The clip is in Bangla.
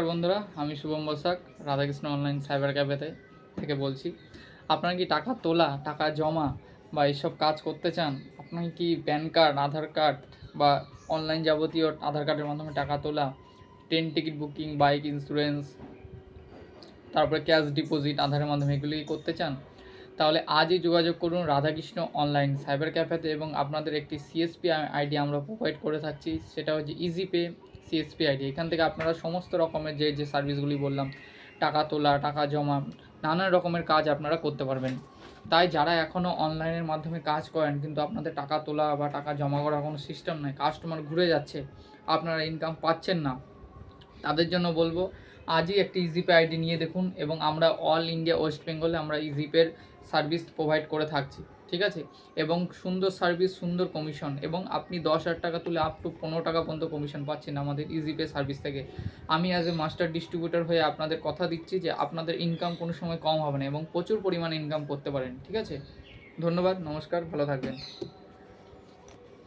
বন্ধুরা, আমি শুভম বসাক রাধাকৃষ্ণ অনলাইন সাইবার ক্যাফেতে থেকে বলছি। আপনারা কি টাকা তোলা, টাকা জমা বা এইসব কাজ করতে চান? আপনার কি প্যান কার্ড, আধার কার্ড বা অনলাইন যাবতীয় আধার কার্ডের মাধ্যমে টাকা তোলা, train ticket booking, bike insurance, তারপরে ক্যাশ ডিপোজিট আধারের মাধ্যমে এগুলি করতে চান? তাহলে আজই যোগাযোগ করুন রাধাকৃষ্ণ অনলাইন সাইবার ক্যাফেতে এবং আপনাদের একটি সিএসপি আইডি আমরা প্রোভাইড করে থাকছি। সেটা হচ্ছে ইজি পে সিএসপি আইডি। এখান থেকে আপনারা সমস্ত রকমের যে সার্ভিসগুলি বললাম, টাকা তোলা, টাকা জমা, নানান রকমের কাজ আপনারা করতে পারবেন। তাই যারা এখনও অনলাইনের মাধ্যমে কাজ করেন কিন্তু আপনাদের টাকা তোলা বা টাকা জমা করার কোনো সিস্টেম নেই, কাস্টমার ঘুরে যাচ্ছে, আপনারা ইনকাম পাচ্ছেন না, তাদের জন্য বলবো আজই একটি ইজিপে আইডি নিয়ে দেখুন এবং আমরা অল ইন্ডিয়া ওয়েস্ট বেঙ্গলে আমরা ইজিপের সার্ভিস প্রোভাইড করে থাকছি, ঠিক আছে? এবং সুন্দর সার্ভিস, সুন্দর কমিশন, এবং আপনি 10,000 টাকা তুলে আপ টু 15 টাকা পর্যন্ত কমিশন পাচ্ছেন আমাদের ইজিপে সার্ভিস থেকে। আমি অ্যাজ এ মাস্টার ডিস্ট্রিবিউটর হয়ে আপনাদের কথা দিচ্ছি যে আপনাদের ইনকাম কোনো সময় কম হবে না এবং প্রচুর পরিমাণে ইনকাম করতে পারেন, ঠিক আছে? ধন্যবাদ, নমস্কার, ভালো থাকবেন।